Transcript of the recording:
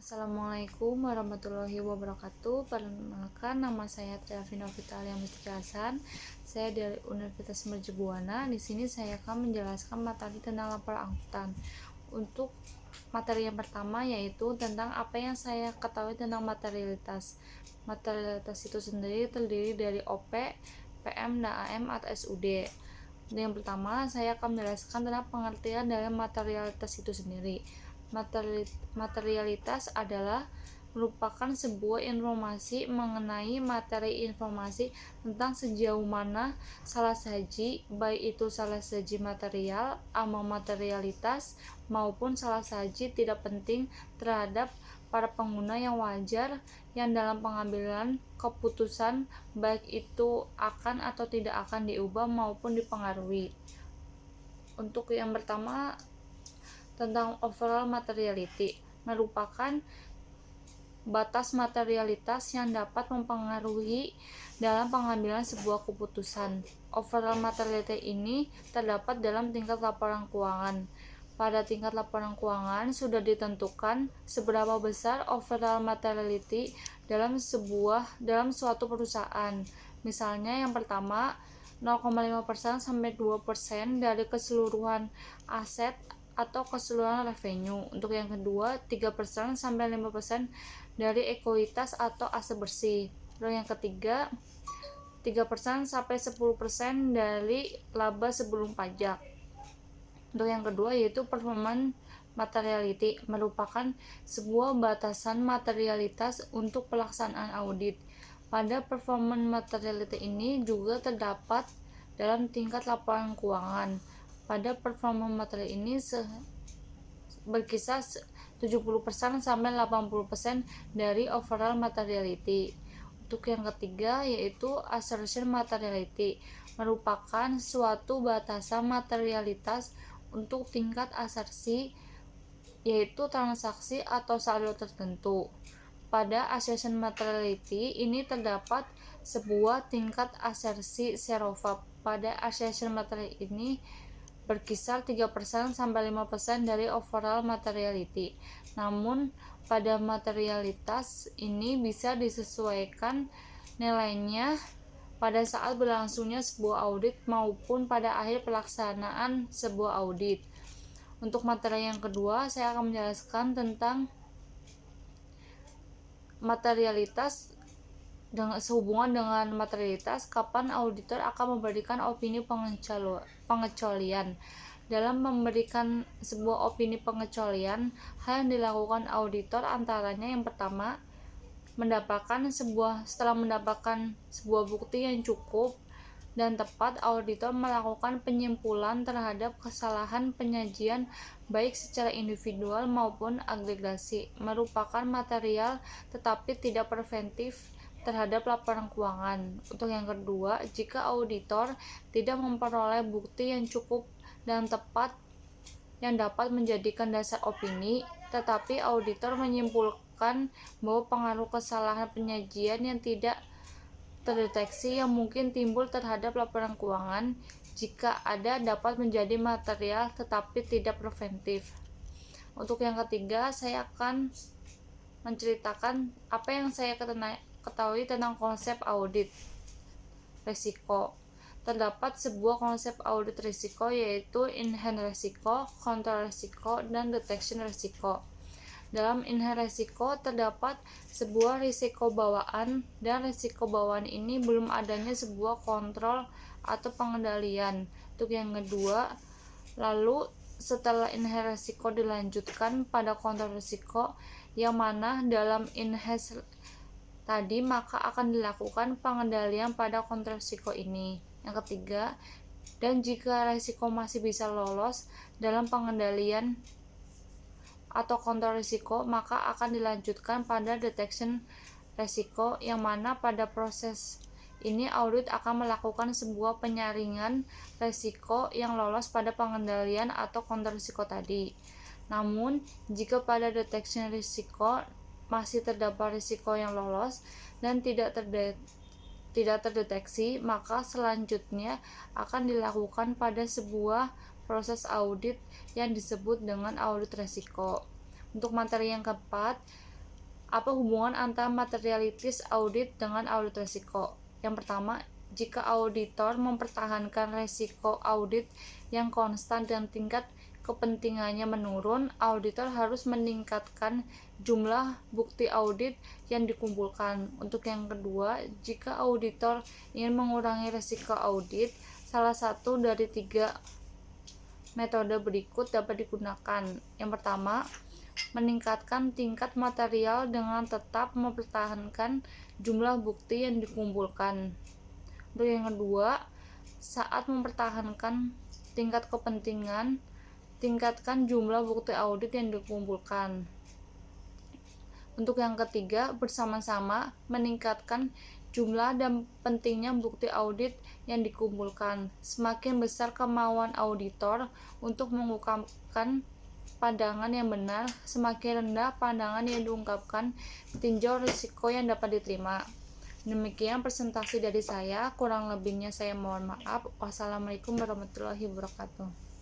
Assalamualaikum warahmatullahi wabarakatuh. Perkenalkan, nama saya Triavina Vitalia Mustika Hasan. Saya dari Universitas Mercubuana. Di sini saya akan menjelaskan materi tentang laporan angkutan. Untuk materi yang pertama yaitu tentang apa yang saya ketahui tentang materialitas. Materialitas itu sendiri terdiri dari OP, PM, dan AM atau SUD. Yang pertama, saya akan menjelaskan tentang pengertian dari materialitas itu sendiri. Materialitas adalah merupakan sebuah informasi mengenai materi informasi tentang sejauh mana salah saji, baik itu salah saji material, amal materialitas, maupun salah saji tidak penting terhadap para pengguna yang wajar yang dalam pengambilan keputusan baik itu akan atau tidak akan diubah maupun dipengaruhi. Untuk yang pertama tentang overall materiality merupakan batas materialitas yang dapat mempengaruhi dalam pengambilan sebuah keputusan. Overall materiality ini terdapat dalam tingkat laporan keuangan. Pada tingkat laporan keuangan sudah ditentukan seberapa besar overall materiality dalam suatu perusahaan. Misalnya yang pertama 0,5% sampai 2% dari keseluruhan aset atau keseluruhan revenue. Untuk yang kedua 3% sampai 5% dari ekuitas atau aset bersih. Lalu yang ketiga 3% sampai 10% dari laba sebelum pajak. Untuk yang kedua yaitu performance materiality merupakan sebuah batasan materialitas untuk pelaksanaan audit. Pada performance materiality ini juga terdapat dalam tingkat laporan keuangan. Pada performance material ini berkisar 70% sampai 80% dari overall materiality. Untuk yang ketiga yaitu assertion materiality merupakan suatu batasan materialitas untuk tingkat asersi yaitu transaksi atau saldo tertentu. Pada assertion materiality ini terdapat sebuah tingkat asersi serofa. Pada assertion materiality ini berkisar 3% sampai 5% dari overall materiality. Namun pada materialitas ini bisa disesuaikan nilainya pada saat berlangsungnya sebuah audit maupun pada akhir pelaksanaan sebuah audit. Untuk materi yang kedua, saya akan menjelaskan tentang materialitas sehubungan dengan materialitas, kapan auditor akan memberikan opini pengecualian. Dalam memberikan sebuah opini pengecualian, hal yang dilakukan auditor antaranya yang pertama, setelah mendapatkan sebuah bukti yang cukup dan tepat, auditor melakukan penyimpulan terhadap kesalahan penyajian baik secara individual maupun agregasi, merupakan material tetapi tidak preventif terhadap laporan keuangan. Untuk yang kedua, jika auditor tidak memperoleh bukti yang cukup dan tepat yang dapat menjadikan dasar opini, tetapi auditor menyimpulkan bahwa pengaruh kesalahan penyajian yang tidak terdeteksi yang mungkin timbul terhadap laporan keuangan, jika ada dapat menjadi material tetapi tidak preventif. Untuk yang ketiga, saya akan menceritakan apa yang saya ketahui tentang konsep audit risiko. Terdapat sebuah konsep audit risiko yaitu inherent risiko, control risiko, dan detection risiko. Dalam inherent risiko terdapat sebuah risiko bawaan dan risiko bawaan ini belum adanya sebuah kontrol atau pengendalian. Untuk yang kedua, lalu setelah inherent risiko dilanjutkan pada kontrol risiko yang mana dalam inherent tadi maka akan dilakukan pengendalian pada kontrol risiko ini. Yang ketiga, dan jika risiko masih bisa lolos dalam pengendalian atau kontrol risiko, maka akan dilanjutkan pada detection risiko yang mana pada proses ini audit akan melakukan sebuah penyaringan risiko yang lolos pada pengendalian atau kontrol risiko tadi. Namun, jika pada detection risiko masih terdapat risiko yang lolos dan tidak terdeteksi, maka selanjutnya akan dilakukan pada sebuah proses audit yang disebut dengan audit risiko. Untuk materi yang keempat, Apa hubungan antara materialitas audit dengan audit resiko? Yang pertama, jika auditor mempertahankan resiko audit yang konstan dan tingkat kepentingannya menurun, auditor harus meningkatkan jumlah bukti audit yang dikumpulkan. Untuk yang kedua, jika auditor ingin mengurangi resiko audit, salah satu dari 3 metode berikut dapat digunakan. Yang pertama, meningkatkan tingkat material dengan tetap mempertahankan jumlah bukti yang dikumpulkan. Untuk yang kedua, saat mempertahankan tingkat kepentingan, tingkatkan jumlah bukti audit yang dikumpulkan. Untuk yang ketiga, bersama-sama meningkatkan jumlah dan pentingnya bukti audit yang dikumpulkan. Semakin besar kemauan auditor untuk mengungkapkan pandangan yang benar, semakin rendah pandangan yang diungkapkan, tinjau risiko yang dapat diterima. Demikian presentasi dari saya, kurang lebihnya saya mohon maaf. Wassalamualaikum warahmatullahi wabarakatuh.